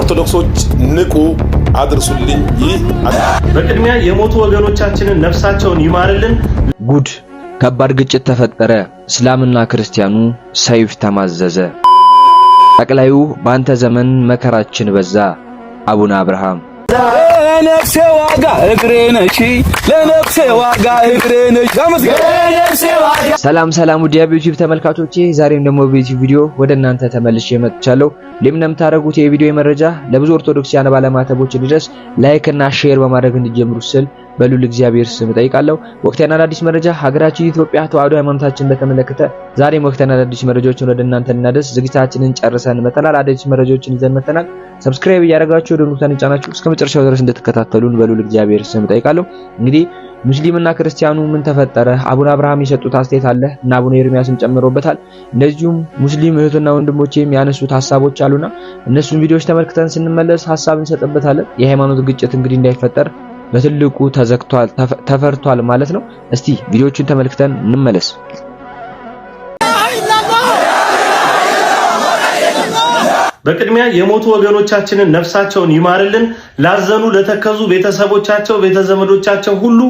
ኦርቶዶክሶች ንቁ አድርሱልኝ። ይህ በቅድሚያ የሞቱ ወገኖቻችንን ነፍሳቸውን ይማርልን። ጉድ! ከባድ ግጭት ተፈጠረ። እስላምና ክርስቲያኑ ሰይፍ ተማዘዘ። ጠቅላዩ በአንተ ዘመን መከራችን በዛ። አቡነ አብርሃም ለነፍሴ ዋጋ እግሬ ነሽ፣ ለነፍሴ ዋጋ እግሬ ነሽ። ሰላም ውድ የዩቲዩብ ተመልካቾቼ፣ ዛሬም ደግሞ በዩቲዩብ ቪዲዮ ወደ እናንተ ተመልሼ መጥቻለሁ። ለምታደርጉት የቪዲዮ መረጃ ለብዙ ኦርቶዶክሳውያን ባለማተቦች እንዲደርስ ላይክ እና ሼር በማድረግ እንዲጀምሩ ስል በሉል እግዚአብሔር ስም ጠይቃለሁ። ወቅታዊና አዳዲስ መረጃ ሀገራችን ኢትዮጵያ ተዋህዶ ሃይማኖታችንን በተመለከተ ዛሬም ወቅታዊና አዳዲስ መረጃዎችን ወደ እናንተ እናደርስ ዝግጅታችንን ጨርሰን መተናል። አዳዲስ መረጃዎችን ይዘን መተናል። ሰብስክራይብ እያደረጋችሁ ደውሉን ጫናችሁ እስከ መጨረሻው ድረስ እንድትከታተሉን በሉል እግዚአብሔር ስም ጠይቃለሁ። እንግዲህ ሙስሊምና ክርስቲያኑ ምን ተፈጠረ? አቡነ አብርሃም የሰጡት አስተያየት አለ እና አቡነ ኤርሚያስም ጨምሮበታል። እንደዚሁም ሙስሊም እህትና ወንድሞቼም ያነሱት ሐሳቦች አሉና እነሱን ቪዲዮዎች ተመልክተን ስንመለስ ሐሳብ እንሰጥበታለን። የሃይማኖት ግጭት እንግዲህ እንዳይፈጠር በትልቁ ተፈርቷል ማለት ነው። እስቲ ቪዲዮዎቹን ተመልክተን እንመለስ። በቅድሚያ የሞቱ ወገኖቻችንን ነፍሳቸውን ይማርልን። ላዘኑ ለተከዙ ቤተሰቦቻቸው ቤተዘመዶቻቸው ሁሉ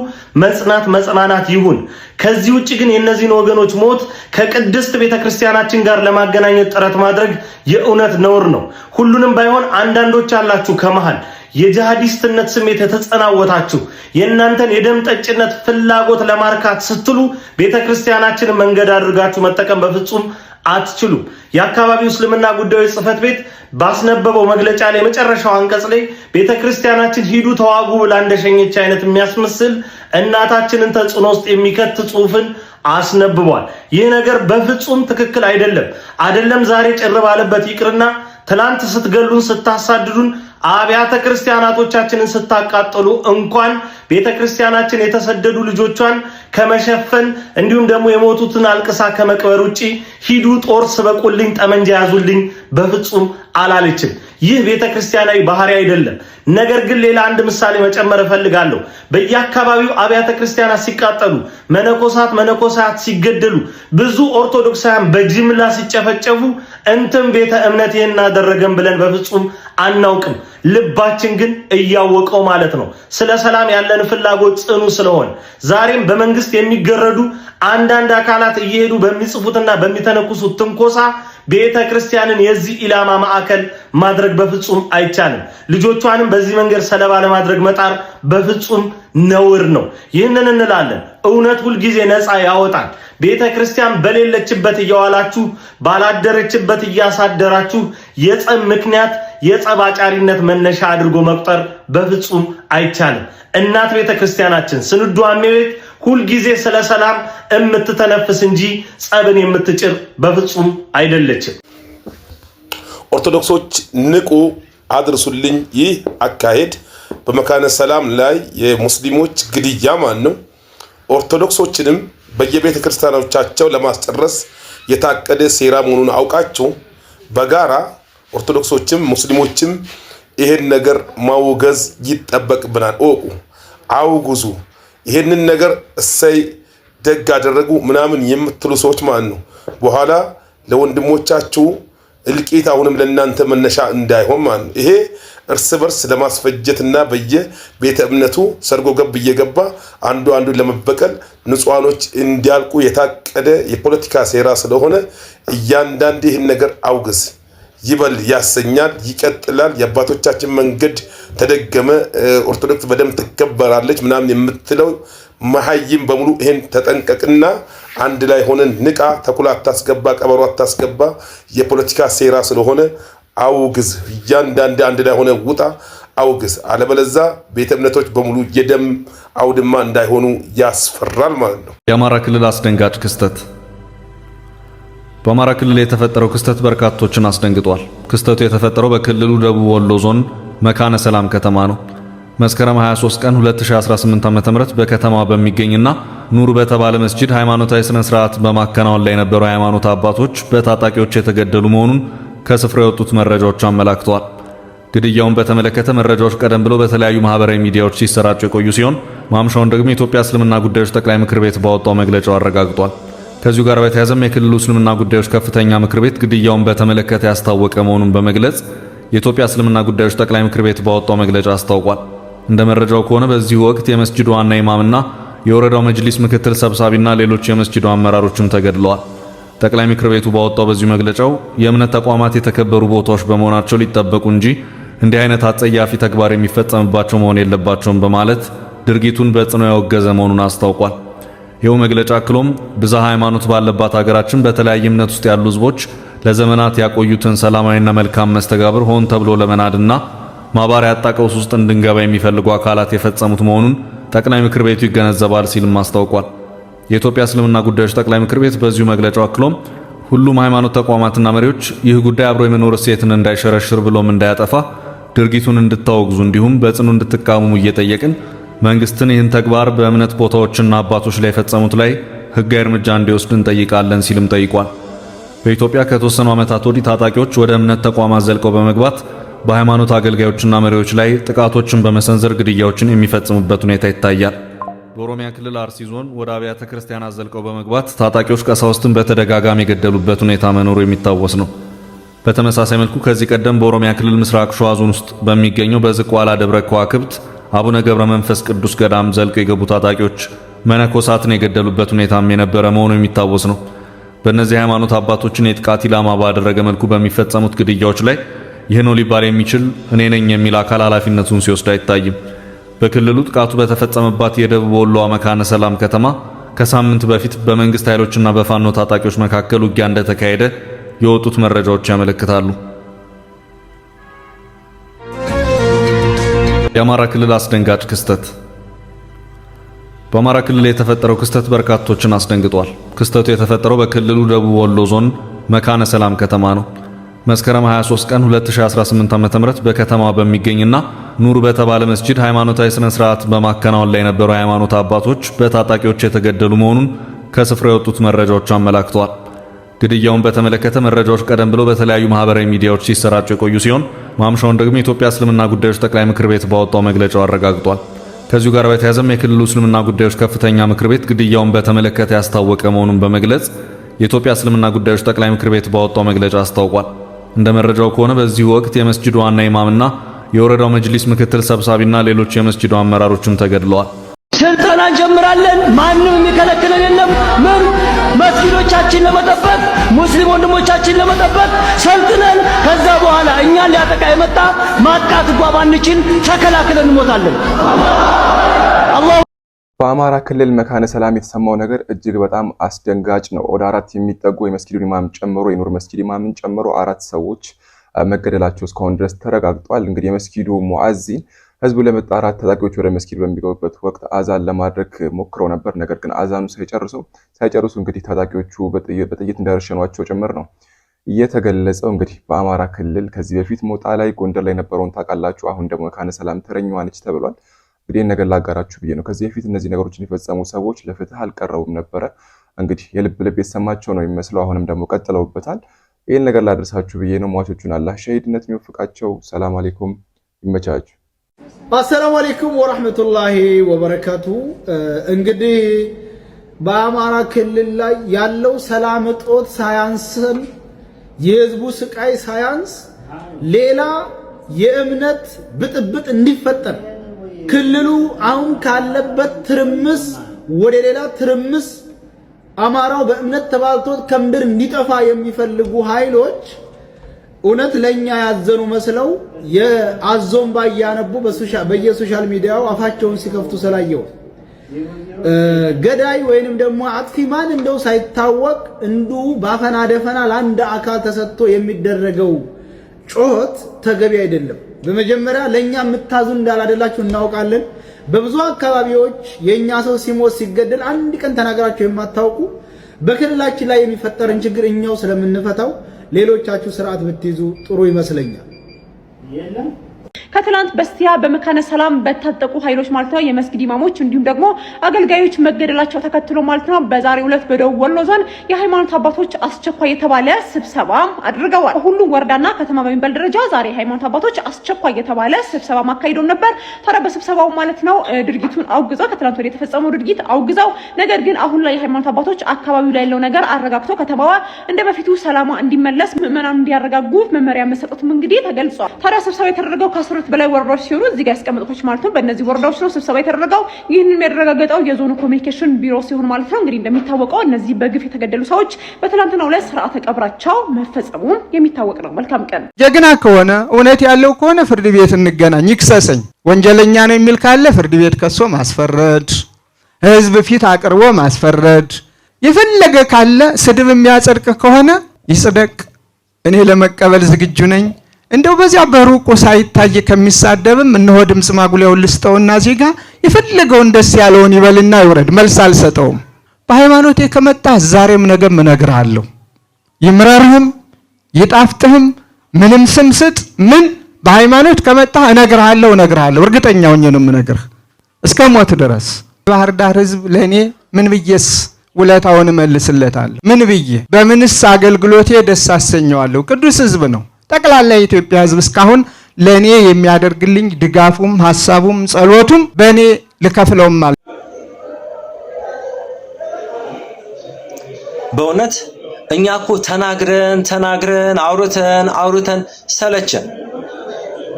መጽናናት ይሁን። ከዚህ ውጪ ግን የእነዚህን ወገኖች ሞት ከቅድስት ቤተክርስቲያናችን ጋር ለማገናኘት ጥረት ማድረግ የእውነት ነውር ነው። ሁሉንም ባይሆን አንዳንዶች አላችሁ ከመሃል የጂሃዲስትነት ስሜት የተጸናወታችሁ የእናንተን የደም ጠጭነት ፍላጎት ለማርካት ስትሉ ቤተክርስቲያናችንን መንገድ አድርጋችሁ መጠቀም በፍጹም አትችሉ። የአካባቢው እስልምና ጉዳዮች ጽሕፈት ቤት ባስነበበው መግለጫ ላይ መጨረሻው አንቀጽ ላይ ቤተክርስቲያናችን ሂዱ ተዋጉ ብላ እንደሸኘች አይነት የሚያስመስል እናታችንን ተጽዕኖ ውስጥ የሚከት ጽሑፍን አስነብቧል። ይህ ነገር በፍጹም ትክክል አይደለም። ዛሬ ጭር ባለበት ይቅርና ትላንት ስትገሉን ስታሳድዱን አብያተ ክርስቲያናቶቻችንን ስታቃጠሉ እንኳን ቤተክርስቲያናችን የተሰደዱ ልጆቿን ከመሸፈን እንዲሁም ደግሞ የሞቱትን አልቅሳ ከመቅበር ውጪ ሂዱ ጦር ስበቁልኝ ጠመንጃ ያዙልኝ በፍጹም አላለችም። ይህ ቤተክርስቲያናዊ ባህሪ አይደለም። ነገር ግን ሌላ አንድ ምሳሌ መጨመር እፈልጋለሁ። በየአካባቢው አብያተ ክርስቲያናት ሲቃጠሉ፣ መነኮሳት ሲገደሉ፣ ብዙ ኦርቶዶክሳውያን በጅምላ ሲጨፈጨፉ እንትን ቤተ እምነት ይሄን አደረገን ብለን በፍጹም አናውቅም። ልባችን ግን እያወቀው ማለት ነው። ስለ ሰላም ያለን ፍላጎት ጽኑ ስለሆነ ዛሬም በመንግስት የሚገረዱ አንዳንድ አካላት እየሄዱ በሚጽፉትና በሚተነኩሱት ትንኮሳ ቤተ ክርስቲያንን የዚህ ኢላማ ማዕከል ማድረግ በፍጹም አይቻልም። ልጆቿንም በዚህ መንገድ ሰለባ ለማድረግ መጣር በፍጹም ነውር ነው። ይህንን እንላለን። እውነት ሁል ጊዜ ነፃ ያወጣል። ቤተ ክርስቲያን በሌለችበት እያዋላችሁ ባላደረችበት እያሳደራችሁ የጸብ ምክንያት የጸባጫሪነት መነሻ አድርጎ መቁጠር በፍጹም አይቻልም። እናት ቤተ ክርስቲያናችን ስንዱ አሜቤት ሁል ጊዜ ስለ ሰላም የምትተነፍስ እንጂ ጸብን የምትጭር በፍጹም አይደለችም። ኦርቶዶክሶች ንቁ አድርሱልኝ። ይህ አካሄድ በመካነ ሰላም ላይ የሙስሊሞች ግድያ ነው። ኦርቶዶክሶችንም በየቤተ ክርስቲያኖቻቸው ለማስጨረስ የታቀደ ሴራ መሆኑን አውቃችሁ በጋራ ኦርቶዶክሶችም ሙስሊሞችም ይሄን ነገር ማውገዝ ይጠበቅብናል። አውጉዙ። ይሄንን ነገር እሰይ ደግ አደረጉ ምናምን የምትሉ ሰዎች ነው በኋላ ለወንድሞቻችሁ እልቂት አሁንም ለእናንተ መነሻ እንዳይሆን ነው። ይሄ እርስ በርስ ለማስፈጀትና በየቤተ እምነቱ ሰርጎ ገብ እየገባ አንዱ ለመበቀል ንጹሃኖች እንዲያልቁ የታቀደ የፖለቲካ ሴራ ስለሆነ እያንዳንዱ ይህን ነገር አውግዝ። ይበል ያሰኛል፣ ይቀጥላል። የአባቶቻችን መንገድ ተደገመ፣ ኦርቶዶክስ በደም ትከበራለች ምናምን የምትለው መሐይም በሙሉ ይሄን ተጠንቀቅና አንድ ላይ ሆነን ንቃ። ተኩላ አታስገባ፣ ቀበሮ አታስገባ። የፖለቲካ ሴራ ስለሆነ አውግዝ። እያንዳንዱ አንድ ላይ ሆነ ውጣ፣ አውግዝ። አለበለዛ ቤተ እምነቶች በሙሉ የደም አውድማ እንዳይሆኑ ያስፈራል ማለት ነው። የአማራ ክልል አስደንጋጭ ክስተት። በአማራ ክልል የተፈጠረው ክስተት በርካቶችን አስደንግጧል። ክስተቱ የተፈጠረው በክልሉ ደቡብ ወሎ ዞን መካነ ሰላም ከተማ ነው። መስከረም 23 ቀን 2018 ዓ.ም በከተማዋ በሚገኝና ኑር በተባለ መስጂድ ሃይማኖታዊ ስነ ስርዓት በማከናወን ላይ የነበሩ ሃይማኖት አባቶች በታጣቂዎች የተገደሉ መሆኑን ከስፍራው የወጡት መረጃዎች አመላክተዋል። ግድያውን በተመለከተ መረጃዎች ቀደም ብሎ በተለያዩ ማህበራዊ ሚዲያዎች ሲሰራጩ የቆዩ ሲሆን ማምሻውን ደግሞ የኢትዮጵያ እስልምና ጉዳዮች ጠቅላይ ምክር ቤት ባወጣው መግለጫው አረጋግጧል። ከዚሁ ጋር በተያያዘም የክልሉ እስልምና ጉዳዮች ከፍተኛ ምክር ቤት ግድያውን በተመለከተ ያስታወቀ መሆኑን በመግለጽ የኢትዮጵያ እስልምና ጉዳዮች ጠቅላይ ምክር ቤት ባወጣው መግለጫ አስታውቋል። እንደ መረጃው ከሆነ በዚህ ወቅት የመስጂዱ ዋና ኢማምና የወረዳው መጅሊስ ምክትል ሰብሳቢና ሌሎች የመስጂዱ አመራሮችም ተገድለዋል። ጠቅላይ ምክር ቤቱ ባወጣው በዚህ መግለጫው የእምነት ተቋማት የተከበሩ ቦታዎች በመሆናቸው ሊጠበቁ እንጂ እንዲህ አይነት አጸያፊ ተግባር የሚፈጸምባቸው መሆን የለባቸውም በማለት ድርጊቱን በጽኑ ያወገዘ መሆኑን አስታውቋል። ይኸው መግለጫ አክሎም ብዝሃ ሃይማኖት ባለባት ሀገራችን በተለያየ እምነት ውስጥ ያሉ ህዝቦች ለዘመናት ያቆዩትን ሰላማዊና መልካም መስተጋብር ሆን ተብሎ ለመናድና ማባሪያ ያጣ ቀውስ ውስጥ እንድንገባ የሚፈልጉ አካላት የፈጸሙት መሆኑን ጠቅላይ ምክር ቤቱ ይገነዘባል ሲልም አስታውቋል። የኢትዮጵያ እስልምና ጉዳዮች ጠቅላይ ምክር ቤት በዚሁ መግለጫው አክሎም ሁሉም ሃይማኖት ተቋማትና መሪዎች ይህ ጉዳይ አብሮ የመኖር እሴትን እንዳይሸረሽር ብሎም እንዳያጠፋ ድርጊቱን እንድታወግዙ እንዲሁም በጽኑ እንድትቃወሙ እየጠየቅን መንግስትን ይህን ተግባር በእምነት ቦታዎችና አባቶች ላይ የፈጸሙት ላይ ህጋዊ እርምጃ እንዲወስድ እንጠይቃለን ሲልም ጠይቋል። በኢትዮጵያ ከተወሰኑ ዓመታት ወዲህ ታጣቂዎች ወደ እምነት ተቋማት ዘልቀው በመግባት በሃይማኖት አገልጋዮችና መሪዎች ላይ ጥቃቶችን በመሰንዘር ግድያዎችን የሚፈጽሙበት ሁኔታ ይታያል። በኦሮሚያ ክልል አርሲ ዞን ወደ አብያተ ክርስቲያናት ዘልቀው በመግባት ታጣቂዎች ቀሳውስትን በተደጋጋሚ የገደሉበት ሁኔታ መኖሩ የሚታወስ ነው። በተመሳሳይ መልኩ ከዚህ ቀደም በኦሮሚያ ክልል ምስራቅ ሸዋ ዞን ውስጥ በሚገኘው በዝቋላ ደብረ ከዋክብት አቡነ ገብረ መንፈስ ቅዱስ ገዳም ዘልቀው የገቡ ታጣቂዎች መነኮሳትን የገደሉበት ሁኔታም የነበረ መሆኑ የሚታወስ ነው። በእነዚህ ሃይማኖት አባቶችን የጥቃት ኢላማ ባደረገ መልኩ በሚፈጸሙት ግድያዎች ላይ ይህ ነው ሊባል የሚችል እኔ ነኝ የሚል አካል ኃላፊነቱን ሲወስድ አይታይም። በክልሉ ጥቃቱ በተፈጸመባት የደቡብ ወሎ መካነ ሰላም ከተማ ከሳምንት በፊት በመንግስት ኃይሎችና በፋኖ ታጣቂዎች መካከል ውጊያ እንደተካሄደ የወጡት መረጃዎች ያመለክታሉ። የአማራ ክልል አስደንጋጭ ክስተት። በአማራ ክልል የተፈጠረው ክስተት በርካቶችን አስደንግጧል። ክስተቱ የተፈጠረው በክልሉ ደቡብ ወሎ ዞን መካነ ሰላም ከተማ ነው። መስከረም 23 ቀን 2018 ዓ.ም በከተማ በሚገኝና ኑር በተባለ መስጂድ ሃይማኖታዊ ስነ ስርዓት በማከናወን ላይ የነበሩ ሃይማኖት አባቶች በታጣቂዎች የተገደሉ መሆኑን ከስፍራው የወጡት መረጃዎች አመላክተዋል። ግድያውን በተመለከተ መረጃዎች ቀደም ብለው በተለያዩ ማህበራዊ ሚዲያዎች ሲሰራጩ የቆዩ ሲሆን ማምሻውን ደግሞ የኢትዮጵያ እስልምና ጉዳዮች ጠቅላይ ምክር ቤት ባወጣው መግለጫው አረጋግጧል። ከዚሁ ጋር በተያያዘም የክልሉ እስልምና ጉዳዮች ከፍተኛ ምክር ቤት ግድያውን በተመለከተ ያስታወቀ መሆኑን በመግለጽ የኢትዮጵያ እስልምና ጉዳዮች ጠቅላይ ምክር ቤት ባወጣው መግለጫ አስታውቋል። እንደ መረጃው ከሆነ በዚህ ወቅት የመስጂዱ ዋና ኢማምና የወረዳው መጅሊስ ምክትል ሰብሳቢና ሌሎች የመስጂዱ አመራሮችም ተገድለዋል። ስልጠና እንጀምራለን። ማንም የሚከለክለን የለም። ምን መስጊዶቻችን ለመጠበቅ ሙስሊም ወንድሞቻችን ለመጠበቅ ሰልጥነን ከዛ በኋላ እኛን ሊያጠቃ የመጣ ማጥቃት እንኳን ባንችል ተከላክለን እንሞታለን። አላህ በአማራ ክልል መካነ ሰላም የተሰማው ነገር እጅግ በጣም አስደንጋጭ ነው። ወደ 4 የሚጠጉ የመስጊዱን ኢማም ጨምሮ የኑር መስጊድ ኢማምን ጨምሮ 4 ሰዎች መገደላቸው እስካሁን ድረስ ተረጋግጧል። እንግዲህ የመስጊዱ ሙአዚን ህዝቡ ለመጣራት ታጣቂዎች ወደ መስጊድ በሚገቡበት ወቅት አዛን ለማድረግ ሞክረው ነበር። ነገር ግን አዛኑ ሳይጨርሱ እንግዲህ ታጣቂዎቹ በጥይት እንደረሸኗቸው ጭምር ነው እየተገለጸው። እንግዲህ በአማራ ክልል ከዚህ በፊት ሞጣ ላይ፣ ጎንደር ላይ ነበረውን ታውቃላችሁ። አሁን ደግሞ መካነ ሰላም ተረኛዋ ነች ተብሏል። እንግዲህ ነገር ላጋራችሁ ብዬ ነው። ከዚህ በፊት እነዚህ ነገሮችን የፈጸሙ ሰዎች ለፍትህ አልቀረቡም ነበረ። እንግዲህ የልብ የተሰማቸው ነው የሚመስለው። አሁንም ደግሞ ቀጥለውበታል። ይህን ነገር ላደርሳችሁ ብዬ ነው። ሟቾቹን አላህ ሸሂድነት የሚወፍቃቸው። ሰላም አለይኩም፣ ይመቻችሁ። አሰላሙ አለይኩም ወራህመቱላሂ ወበረካቱ። እንግዲህ በአማራ ክልል ላይ ያለው ሰላም እጦት ሳያንስም የህዝቡ ስቃይ ሳያንስ ሌላ የእምነት ብጥብጥ እንዲፈጠር ክልሉ አሁን ካለበት ትርምስ ወደ ሌላ ትርምስ አማራው በእምነት ተባልቶ ከምድር እንዲጠፋ የሚፈልጉ ኃይሎች እውነት ለኛ ያዘኑ መስለው የአዞን ባያነቡ በየሶሻል ሚዲያው አፋቸውን ሲከፍቱ ስላየው ገዳይ ወይንም ደግሞ አጥፊ ማን እንደው ሳይታወቅ እንዱ ባፈና ደፈና ለአንድ አካል ተሰጥቶ የሚደረገው ጮት ተገቢ አይደለም። በመጀመሪያ ለኛ የምታዙ እንዳላደላችሁ እናውቃለን። በብዙ አካባቢዎች የኛ ሰው ሲሞት ሲገደል አንድ ቀን ተናገራችሁ የማታውቁ በክልላችን ላይ የሚፈጠርን ችግር እኛው ስለምንፈታው ሌሎቻችሁ ስርዓት ብትይዙ ጥሩ ይመስለኛል። ከትላንት በስቲያ በመካነ ሰላም በታጠቁ ኃይሎች ማለት ነው የመስጊድ ኢማሞች እንዲሁም ደግሞ አገልጋዮች መገደላቸው ተከትሎ ማለት ነው በዛሬው ዕለት በደቡብ ወሎ ዞን የሃይማኖት አባቶች አስቸኳይ የተባለ ስብሰባ አድርገዋል። ሁሉም ወረዳና ከተማ በሚባል ደረጃ ዛሬ የሃይማኖት አባቶች አስቸኳይ የተባለ ስብሰባ ማካሄደው ነበር። ታዲያ በስብሰባው ማለት ነው ድርጊቱን አውግዘው ከትላንት ወዲያ የተፈጸመው ድርጊት አውግዘው ነገር ግን አሁን ላይ የሃይማኖት አባቶች አካባቢው ላይ ያለው ነገር አረጋግተው ከተማዋ እንደበፊቱ ሰላማ እንዲመለስ ምዕመናን እንዲያረጋጉ መመሪያ መሰጠቱም እንግዲህ ተገልጿል። ታዲያ ስብሰባ የተደረገው ከ10 በላይ ወረዳዎች ሲሆኑ እዚህ ጋር ያስቀመጥኩት ማለት ነው በእነዚህ ወረዳዎች ነው ስብሰባ የተደረገው። ይህንን ያደረጋገጠው የዞኑ ኮሚኒኬሽን ቢሮ ሲሆን ማለት ነው እንግዲህ እንደሚታወቀው እነዚህ በግፍ የተገደሉ ሰዎች በትላንትናው ዕለት ስርዓተ ቀብራቸው መፈጸሙም የሚታወቅ ነው። መልካም ቀን። ጀግና ከሆነ እውነት ያለው ከሆነ ፍርድ ቤት እንገናኝ፣ ይክሰሰኝ። ወንጀለኛ ነው የሚል ካለ ፍርድ ቤት ከሶ ማስፈረድ፣ ህዝብ ፊት አቅርቦ ማስፈረድ፣ የፈለገ ካለ ስድብ የሚያጸድቅ ከሆነ ይጽደቅ። እኔ ለመቀበል ዝግጁ ነኝ። እንደው በዚያ በሩቁ ሳይታይ ከሚሳደብም እነሆ ድምጽ ማጉሊያውን ልስጠውና ዜጋ የፈለገውን ደስ ያለውን ይበልና ይውረድ። መልስ አልሰጠውም። በሃይማኖቴ ከመጣ ዛሬም ነገም እነግርሃለሁ። ይምረርህም ይጣፍጥህም ምንም ስም ስጥ ምን በሃይማኖት ከመጣ እነግርሃለሁ። እርግጠኛ ሆኜ ነው የምነግርህ እስከ ሞት ድረስ። ባህር ዳር ህዝብ ለኔ ምን ብዬስ ውለታውን መልስለታለሁ? ምን ብዬ በምንስ አገልግሎቴ ደስ አሰኘዋለሁ? ቅዱስ ህዝብ ነው። ጠቅላላ የኢትዮጵያ ህዝብ እስካሁን ለኔ የሚያደርግልኝ ድጋፉም ሐሳቡም ጸሎቱም በኔ ልከፍለውም ማለት በእውነት እኛ እኮ ተናግረን አውርተን ሰለቸን።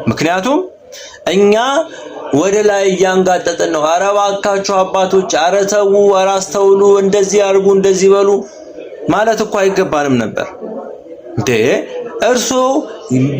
ምክንያቱም እኛ ወደ ላይ እያንጋጠጥን ነው። ኧረ እባካችሁ አባቶች፣ ኧረ ተው፣ ኧረ አስተውሉ፣ እንደዚህ አድርጉ፣ እንደዚህ በሉ ማለት እኮ አይገባንም ነበር እንዴ። እርሶ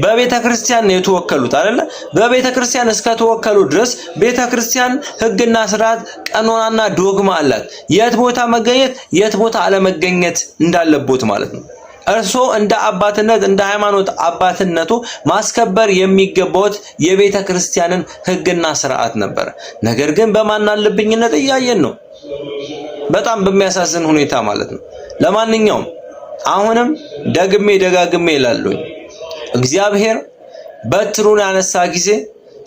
በቤተ ክርስቲያን ነው የተወከሉት አይደለ? በቤተ ክርስቲያን እስከ ተወከሉ ድረስ ቤተ ክርስቲያን ህግና ስርዓት፣ ቀኖናና ዶግማ አላት። የት ቦታ መገኘት የት ቦታ አለመገኘት እንዳለቦት ማለት ነው። እርሶ እንደ አባትነት እንደ ሃይማኖት አባትነቱ ማስከበር የሚገባውት የቤተ ክርስቲያንን ህግና ስርዓት ነበር። ነገር ግን በማናለብኝነት እያየን ነው፣ በጣም በሚያሳዝን ሁኔታ ማለት ነው። ለማንኛውም አሁንም ደጋግሜ ይላሉኝ እግዚአብሔር በትሩን ያነሳ ጊዜ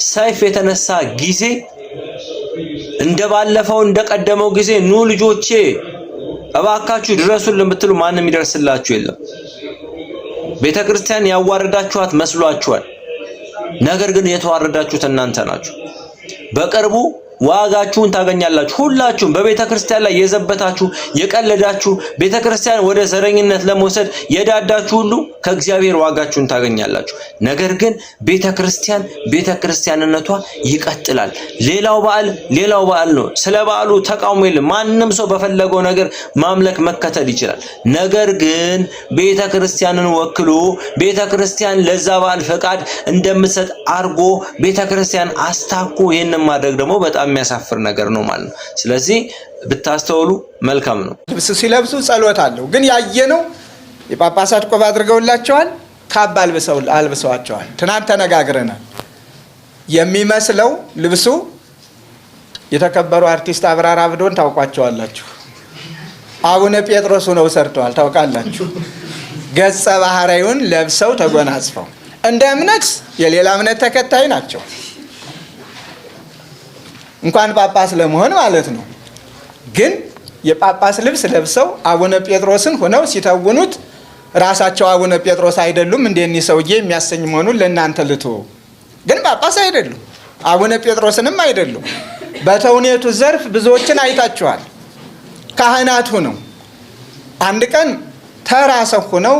ሰይፍ የተነሳ ጊዜ እንደባለፈው እንደቀደመው ጊዜ ኑ ልጆቼ እባካችሁ ድረሱልን ብትሉ ማንም ይደርስላችሁ የለም። ቤተክርስቲያን ያዋረዳችኋት መስሏችኋል። ነገር ግን የተዋረዳችሁት እናንተ ናችሁ። በቅርቡ ዋጋችሁን ታገኛላችሁ። ሁላችሁም በቤተክርስቲያን ላይ የዘበታችሁ የቀለዳችሁ ቤተክርስቲያን ወደ ዘረኝነት ለመውሰድ የዳዳችሁ ሁሉ ከእግዚአብሔር ዋጋችሁን ታገኛላችሁ። ነገር ግን ቤተክርስቲያንነቷ ይቀጥላል። ሌላው በዓል ነው። ስለ በዓሉ ተቃውሞ የለም። ማንም ሰው በፈለገው ነገር ማምለክ መከተል ይችላል። ነገር ግን ቤተክርስቲያንን ወክሎ ቤተክርስቲያን ለዛ በዓል ፈቃድ እንደምትሰጥ አርጎ ቤተክርስቲያን አስታኮ ይሄንን ማድረግ ደግሞ በጣም የሚያሳፍር ነገር ነው ማለት ነው። ስለዚህ ብታስተውሉ መልካም ነው። ልብስ ሲለብሱ ጸሎት አለው። ግን ያየነው የጳጳሳት ቆብ አድርገውላቸዋል፣ ካባ አልብሰዋቸዋል። ትናንት ተነጋግረናል። የሚመስለው ልብሱ የተከበሩ አርቲስት አብራር አብዶን ታውቋቸዋላችሁ። አቡነ ጴጥሮስ ነው ሰርተዋል፣ ታውቃላችሁ። ገጸ ባህሪውን ለብሰው ተጎናጽፈው እንደ እምነት የሌላ እምነት ተከታይ ናቸው። እንኳን ጳጳስ ለመሆን ማለት ነው። ግን የጳጳስ ልብስ ለብሰው አቡነ ጴጥሮስን ሆነው ሲተውኑት ራሳቸው አቡነ ጴጥሮስ አይደሉም እንደኒ ሰውዬ የሚያሰኝ መሆኑን ለእናንተ ልተው። ግን ጳጳስ አይደሉም፣ አቡነ ጴጥሮስንም አይደሉም። በተውኔቱ ዘርፍ ብዙዎችን አይታችኋል። ካህናት ሆነው አንድ ቀን ተራ ሰው ሆነው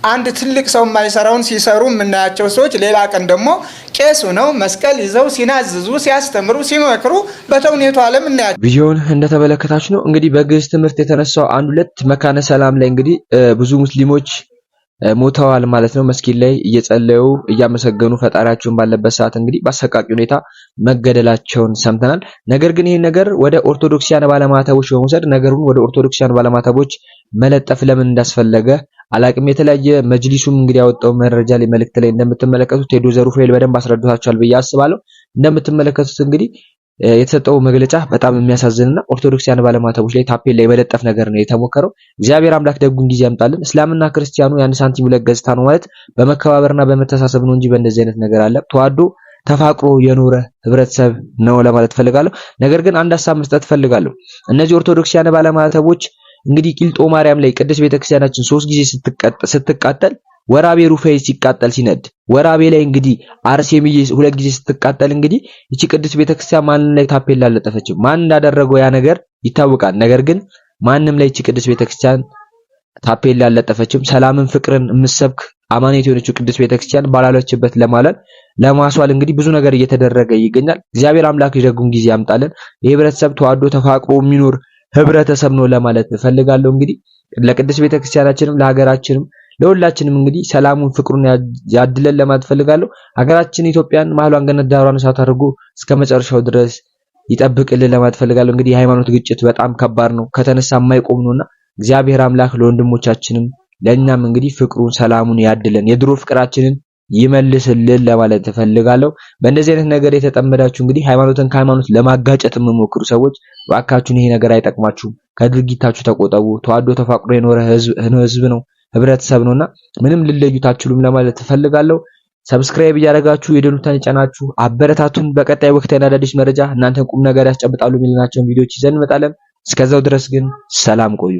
አንድ ትልቅ ሰው የማይሰራውን ሲሰሩ የምናያቸው ሰዎች፣ ሌላ ቀን ደግሞ ቄስ ሆነው መስቀል ይዘው ሲናዝዙ፣ ሲያስተምሩ፣ ሲመክሩ በተውኔቱ ዓለም እናያቸው። ቪዲዮውን እንደተመለከታችሁ ነው እንግዲህ በግዕዝ ትምህርት የተነሳው አንድ ሁለት መካነ ሰላም ላይ እንግዲህ ብዙ ሙስሊሞች ሞተዋል ማለት ነው። መስጊድ ላይ እየጸለዩ እያመሰገኑ ፈጣሪያቸውን ባለበት ሰዓት እንግዲህ በአሰቃቂ ሁኔታ መገደላቸውን ሰምተናል። ነገር ግን ይሄን ነገር ወደ ኦርቶዶክሲያን ባለማተቦች በመውሰድ ነገሩን ወደ ኦርቶዶክሲያን ባለማተቦች መለጠፍ ለምን እንዳስፈለገ አላቅም። የተለያየ መጅሊሱም እንግዲህ ያወጣው መረጃ ላይ መልእክት ላይ እንደምትመለከቱት ቴዶ ዘሩፋኤል በደንብ አስረድቷቸዋል ብዬ አስባለሁ። እንደምትመለከቱት እንግዲህ የተሰጠው መግለጫ በጣም የሚያሳዝንና ኦርቶዶክሲያን ባለማተቦች ላይ ታፔል ላይ መለጠፍ ነገር ነው የተሞከረው። እግዚአብሔር አምላክ ደጉን ጊዜ ያምጣልን። እስላምና ክርስቲያኑ ያን ሳንቲም ሁለት ገጽታ ነው ማለት በመከባበርና በመተሳሰብ ነው እንጂ በእንደዚህ አይነት ነገር አለ ተዋዶ ተፋቅሮ የኖረ ህብረተሰብ ነው ለማለት ፈልጋለሁ። ነገር ግን አንድ ሐሳብ መስጠት ፈልጋለሁ። እነዚህ ኦርቶዶክሲያን ባለማተቦች እንግዲህ ቂልጦ ማርያም ላይ ቅድስት ቤተክርስቲያናችን 3 ጊዜ ስትቃጠል ወራቤ ሩፋኤል ሲቃጠል ሲነድ ወራቤ ላይ እንግዲህ አርሴምዬ 2 ጊዜ ስትቃጠል እንግዲህ እቺ ቅድስት ቤተክርስቲያን ማንም ላይ ታፔላ አልለጠፈችም። ማን እንዳደረገው ያ ነገር ይታወቃል። ነገር ግን ማንም ላይ እቺ ቅድስት ቤተክርስቲያን ታፔላ አልለጠፈችም። ሰላምን ፍቅርን የምትሰብክ አማኔት የሆነችው ቅድስት ቤተክርስቲያን ባላለችበት ለማስዋል እንግዲህ ብዙ ነገር እየተደረገ ይገኛል። እግዚአብሔር አምላክ የደጉን ጊዜ ያምጣልን። የህብረተሰብ ተዋዶ ተፋቅሮ የሚኖር ህብረተሰብ ነው ለማለት እፈልጋለሁ። እንግዲህ ለቅድስት ቤተክርስቲያናችንም ለሀገራችንም ለሁላችንም እንግዲህ ሰላሙን ፍቅሩን ያድለን ለማለት እፈልጋለሁ። ሀገራችን ኢትዮጵያን መሀሏን ገነት ዳሯን እሳት አድርጎ እስከመጨረሻው ድረስ ይጠብቅልን ለማለት እፈልጋለሁ። እንግዲህ የሃይማኖት ግጭት በጣም ከባድ ነው፣ ከተነሳ የማይቆም ነውና እግዚአብሔር አምላክ ለወንድሞቻችንም ለኛም እንግዲህ ፍቅሩን ሰላሙን ያድለን፣ የድሮ ፍቅራችንን ይመልስልን ለማለት እፈልጋለሁ። በእንደዚህ አይነት ነገር የተጠመዳችሁ እንግዲህ ሃይማኖትን ከሃይማኖት ለማጋጨት የምትሞክሩ ሰዎች እባካችሁን ይሄ ነገር አይጠቅማችሁም፣ ከድርጊታችሁ ተቆጠቡ። ተዋዶ ተፋቅሮ የኖረ ህዝብ ነው፣ ህብረተሰብ ነውና ምንም ልለዩት አትችሉም ለማለት እፈልጋለሁ። ሰብስክራይብ እያደረጋችሁ የደሉታን ጫናችሁ አበረታቱን። በቀጣይ ወቅታዊና አዳዲስ መረጃ እናንተን ቁም ነገር ያስጨብጣሉ የሚልናቸውን ቪዲዮዎች ይዘን እንመጣለን። እስከዛው ድረስ ግን ሰላም ቆዩ።